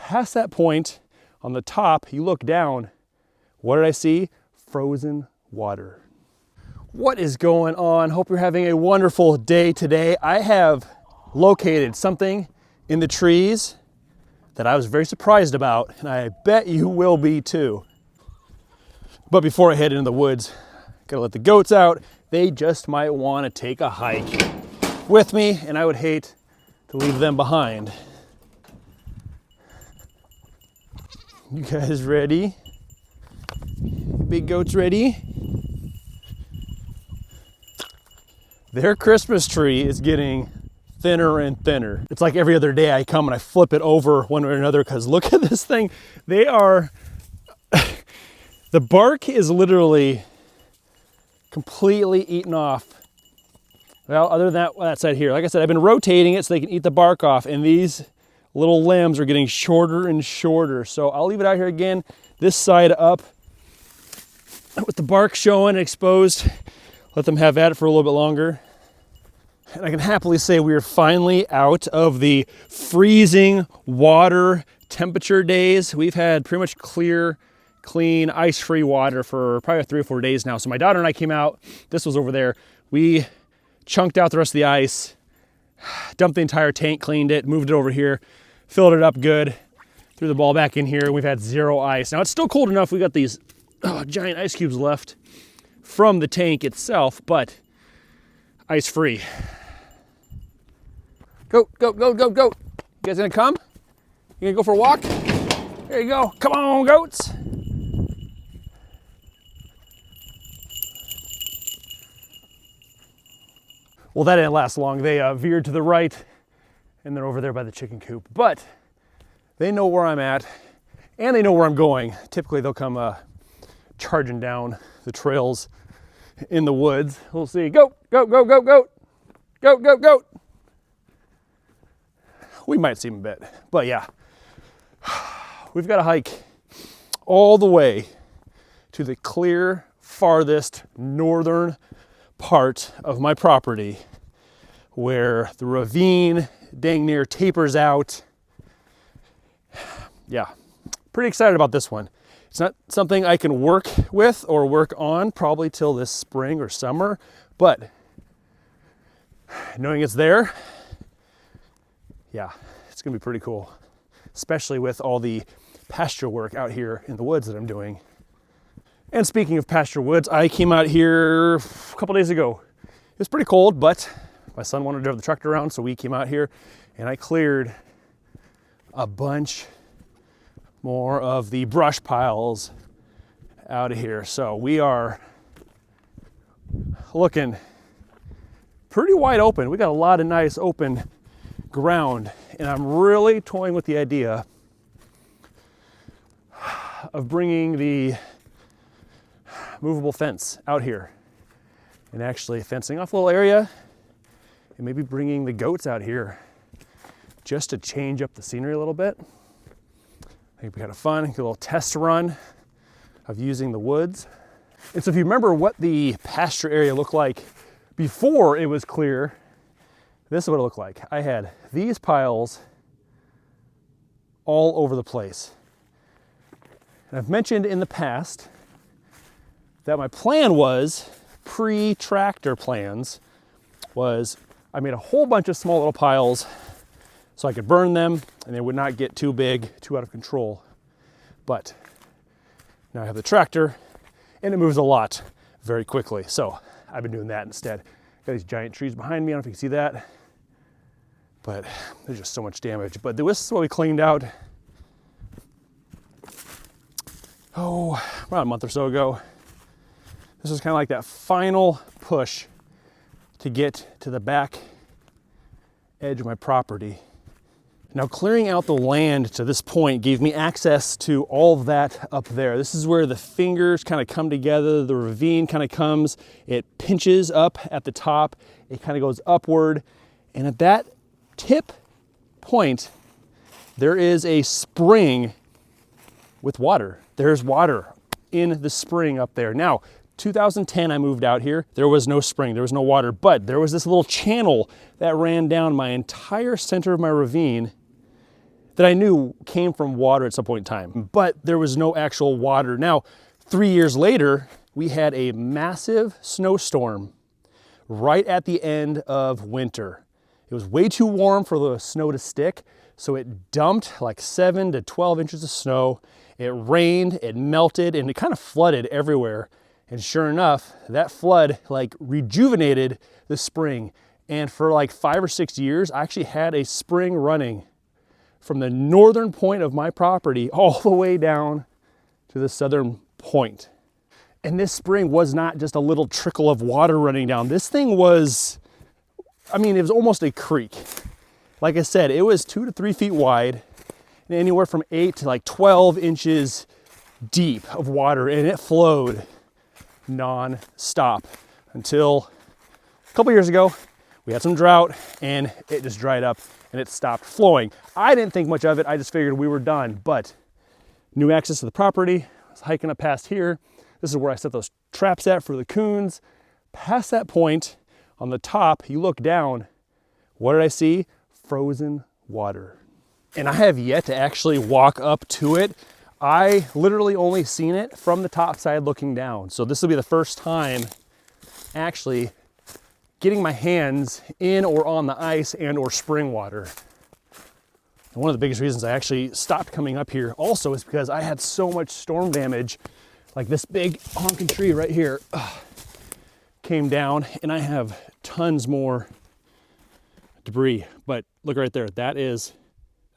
past that point on the top, you look down, what did I see? Frozen water. What is going on? Hope you're having a wonderful day today. I have located something in the trees that I was very surprised about, and I bet you will be too. But before I head into the woods, gotta let the goats out. They just might want to take a hike with me, and I would hate to leave them behind. You guys ready? Big goats ready? Their Christmas tree is getting thinner and thinner. It's like every other day I come and I flip it over one way or another because look at this thing. They are, the bark is literally completely eaten off. Well, other than that side here, like I said, I've been rotating it so they can eat the bark off, and these little limbs are getting shorter and shorter. So I'll leave it out here again, this side up with the bark showing and exposed. Let them have at it for a little bit longer. And I can happily say we are finally out of the freezing water temperature days. We've had pretty much clear, clean, ice-free water for probably 3 or 4 days now. So my daughter and I came out, this was over there. We chunked out the rest of the ice, dumped the entire tank, cleaned it, moved it over here, filled it up good, threw the ball back in here. We've had 0 ice. Now it's still cold enough. We got these giant ice cubes left from the tank itself, but ice-free. Go, go, go, go, go. You guys gonna come? You gonna go for a walk? There you go. Come on, goats. Well, that didn't last long. They veered to the right, and they're over there by the chicken coop. But they know where I'm at, and they know where I'm going. Typically, they'll come charging down the trails in the woods. We'll see. Go, go, go, go, go. Go, go, go. We might see them a bit, but yeah. We've got to hike all the way to the clear, farthest northern part of my property where the ravine dang near tapers out. Yeah, pretty excited about this one. It's not something I can work with or work on probably till this spring or summer, but knowing it's there, yeah, it's gonna be pretty cool, especially with all the pasture work out here in the woods that I'm doing. And speaking of pasture woods, I came out here a couple days ago. It was pretty cold, but my son wanted to drive the tractor around, so we came out here and I cleared a bunch more of the brush piles out of here. So we are looking pretty wide open. We got a lot of nice open ground, and I'm really toying with the idea of bringing the movable fence out here and actually fencing off a little area and maybe bringing the goats out here just to change up the scenery a little bit. I think we had a fun, a little test run of using the woods. And so if you remember what the pasture area looked like before it was clear, this is what it looked like. I had these piles all over the place. And I've mentioned in the past that my plan was, pre-tractor plans, was I made a whole bunch of small little piles so I could burn them and they would not get too big, too out of control. But now I have the tractor and it moves a lot very quickly. So I've been doing that instead. Got these giant trees behind me, I don't know if you can see that, but there's just so much damage. But this is what we cleaned out, about a month or so ago. This was kind of like that final push to get to the back edge of my property. Now, clearing out the land to this point gave me access to all of that up there. This is where the fingers kind of come together, the ravine kind of comes, it pinches up at the top, it kind of goes upward, and at that tip point, there is a spring with water. There's water in the spring up there. Now, 2010, I moved out here. There was no spring, there was no water, but there was this little channel that ran down my entire center of my ravine that I knew came from water at some point in time, but there was no actual water. Now, 3 years later, we had a massive snowstorm right at the end of winter. It was way too warm for the snow to stick, so it dumped like 7 to 12 inches of snow. It rained, it melted, and it kind of flooded everywhere. And sure enough, that flood like rejuvenated the spring. And for like 5 or 6 years, I actually had a spring running from the northern point of my property all the way down to the southern point. And this spring was not just a little trickle of water running down. This thing was, I mean, it was almost a creek. Like I said, it was 2 to 3 feet wide and anywhere from 8 to like 12 inches deep of water, and it flowed non-stop until a couple years ago. We had some drought and it just dried up and it stopped flowing. I didn't think much of it. I just figured we were done, but new access to the property. I was hiking up past here. This is where I set those traps at for the coons. Past that point on the top, you look down. What did I see? Frozen water. And I have yet to actually walk up to it. I literally only seen it from the top side looking down. So this will be the first time actually getting my hands in or on the ice and or spring water. And one of the biggest reasons I actually stopped coming up here also is because I had so much storm damage. Like this big honking tree right here came down, and I have tons more debris. But look right there, that's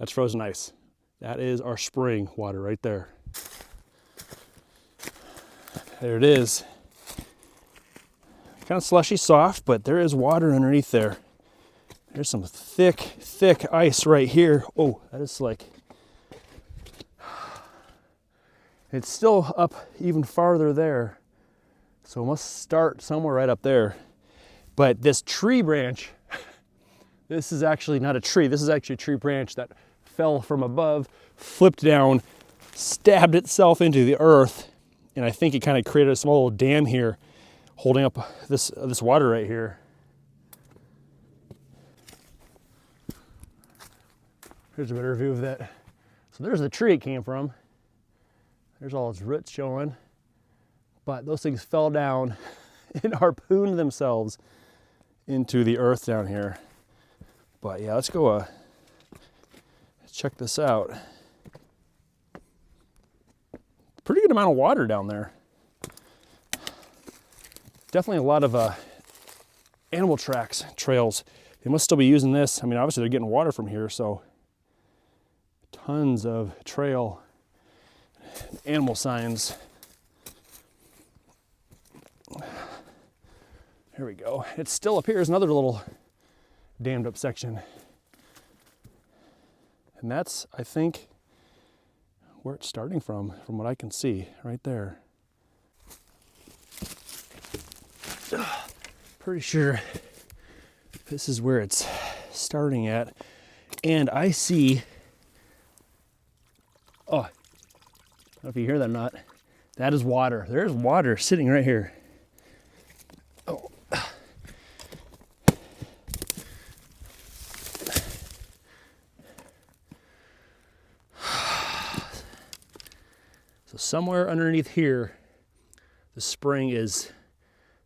frozen ice. That is our spring water right there. There it is. Kind of slushy soft, but there is water underneath there. There's some thick ice right here. Oh, that is slick. It's still up even farther there. So it must start somewhere right up there. But this tree branch, this is actually not a tree. This is actually a tree branch that fell from above, flipped down, stabbed itself into the earth. And I think it kind of created a small little dam here, holding up this water right here. Here's a better view of that. So there's the tree it came from. There's all its roots showing. But those things fell down and harpooned themselves into the earth down here. But yeah, let's go check this out. Pretty good amount of water down there. Definitely a lot of animal tracks, trails. They must still be using this. I mean, obviously they're getting water from here, so tons of trail animal signs. Here we go. It's still up here. There's another little dammed up section. And that's, I think, where it's starting from what I can see right there. Pretty sure this is where it's starting at. And I see, oh, I don't know if you hear that or not. That is water. There's water sitting right here. Oh. So somewhere underneath here, the spring is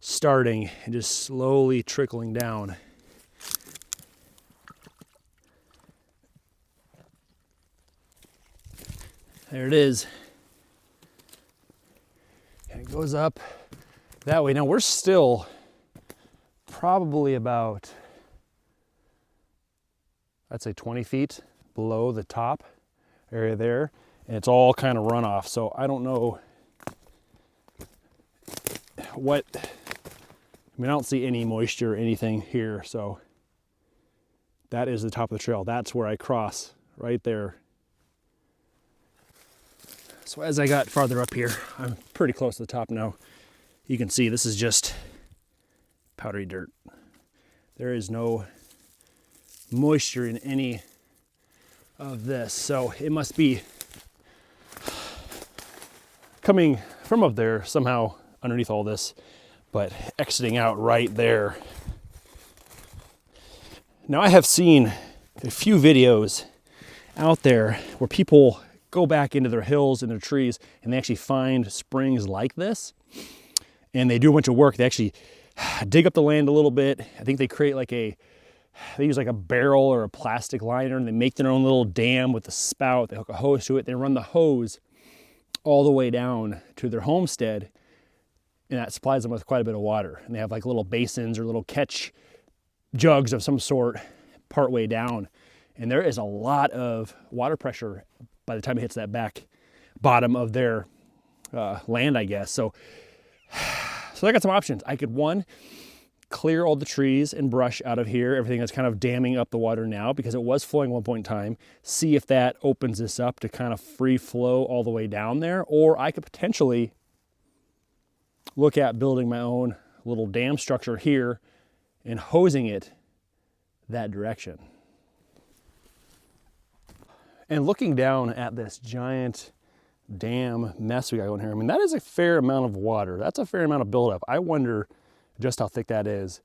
starting and just slowly trickling down. There it is. And it goes up that way. Now we're still probably about, I'd say 20 feet below the top area there. And it's all kind of runoff. So I don't know what, I mean, I don't see any moisture or anything here. So that is the top of the trail. That's where I cross right there. So as I got farther up here, I'm pretty close to the top now. You can see this is just powdery dirt. There is no moisture in any of this. So it must be coming from up there somehow underneath all this, but exiting out right there. Now I have seen a few videos out there where people go back into their hills and their trees and they actually find springs like this. And they do a bunch of work. They actually dig up the land a little bit. I think they create like they use like a barrel or a plastic liner, and they make their own little dam with a spout. They hook a hose to it. They run the hose all the way down to their homestead, and that supplies them with quite a bit of water. And they have like little basins or little catch jugs of some sort part way down. And there is a lot of water pressure by the time it hits that back bottom of their land, I guess. So I got some options. I could, one, clear all the trees and brush out of here, everything that's kind of damming up the water now, because it was flowing at one point in time, see if that opens this up to kind of free flow all the way down there. Or I could potentially look at building my own little dam structure here and hosing it that direction. And looking down at this giant dam mess we got going here, I mean, that is a fair amount of water. That's a fair amount of buildup. I wonder just how thick that is.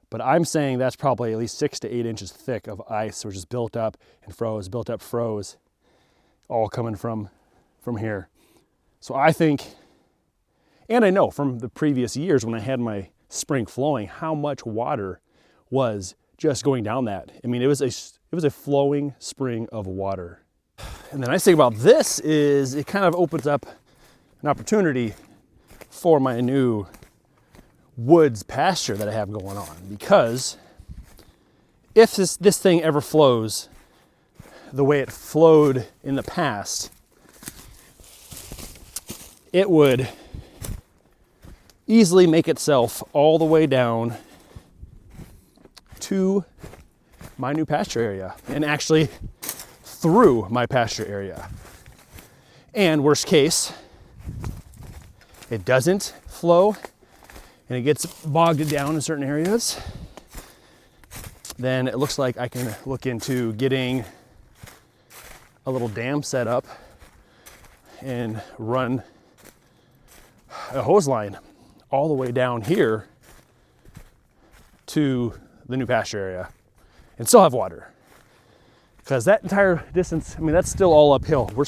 But I'm saying that's probably at least 6 to 8 inches thick of ice, which is built up and froze, built up, froze, all coming from here. So I think, and I know from the previous years when I had my spring flowing, how much water was just going down that. I mean, it was a flowing spring of water. And the nice thing about this is it kind of opens up an opportunity for my new woods pasture that I have going on, because if this thing ever flows the way it flowed in the past, it would easily make itself all the way down to my new pasture area, and actually through my pasture area. And worst case, it doesn't flow and it gets bogged down in certain areas, then it looks like I can look into getting a little dam set up and run a hose line all the way down here to the new pasture area and still have water. Because that entire distance, I mean, that's still all uphill. We're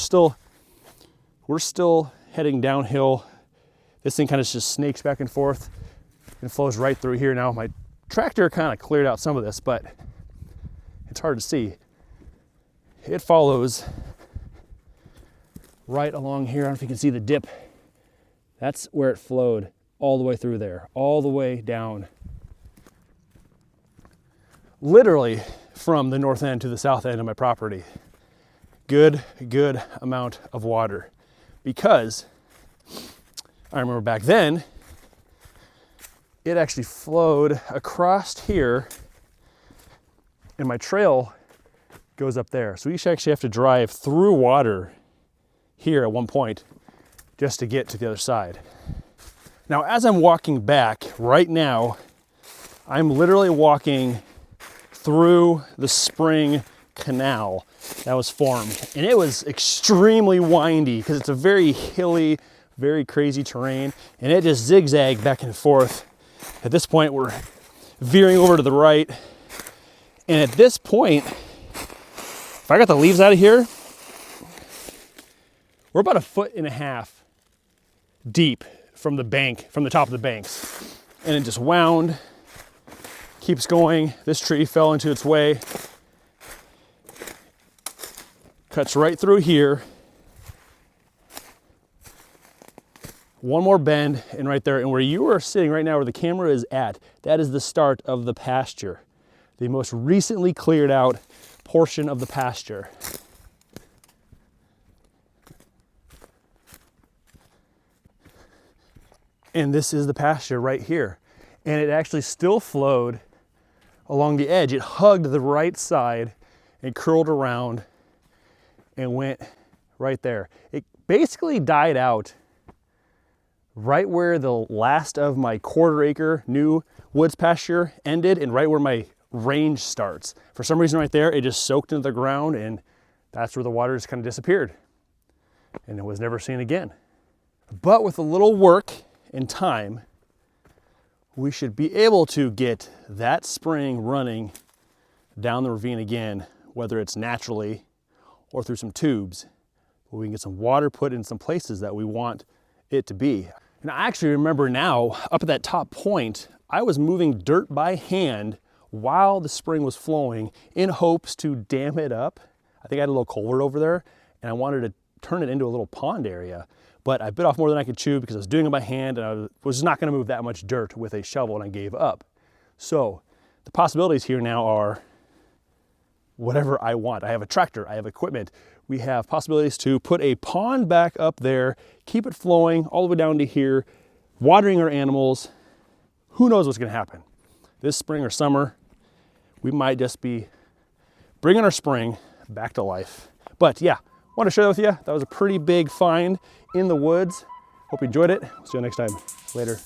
still heading downhill. This thing kind of just snakes back and forth and flows right through here. Now my tractor kind of cleared out some of this, but it's hard to see. It follows right along here. I don't know if you can see the dip. That's where it flowed all the way through there, all the way down. Literally from the north end to the south end of my property. Good amount of water. Because I remember back then, it actually flowed across here and my trail goes up there. So we actually have to drive through water here at one point just to get to the other side. Now, as I'm walking back right now, I'm literally walking through the spring canal that was formed. And it was extremely windy because it's a very hilly, very crazy terrain. And it just zigzagged back and forth. At this point, we're veering over to the right. And at this point, if I got the leaves out of here, we're about 1.5 feet deep from the bank, from the top of the banks. And it just wound, keeps going. This tree fell into its way, cuts right through here. One more bend and right there. And where you are sitting right now, where the camera is at, that is the start of the pasture. The most recently cleared out portion of the pasture. And this is the pasture right here. And it actually still flowed along the edge. It hugged the right side and curled around and went right there. It basically died out right where the last of my 1/4 acre new woods pasture ended and right where my range starts. For some reason right there, it just soaked into the ground and that's where the water just kind of disappeared and it was never seen again. But with a little work and time, we should be able to get that spring running down the ravine again, whether it's naturally or through some tubes, where we can get some water put in some places that we want it to be. And I actually remember now, up at that top point, I was moving dirt by hand while the spring was flowing in hopes to dam it up. I think I had a little culvert over there and I wanted to turn it into a little pond area, but I bit off more than I could chew because I was doing it by hand and I was not gonna move that much dirt with a shovel, and I gave up. So the possibilities here now are whatever I want. I have a tractor, I have equipment. We have possibilities to put a pond back up there, keep it flowing all the way down to here, watering our animals. Who knows what's gonna happen? This spring or summer, we might just be bringing our spring back to life. But yeah, want to share that with you. That was a pretty big find in the woods. Hope you enjoyed it. See you next time. Later.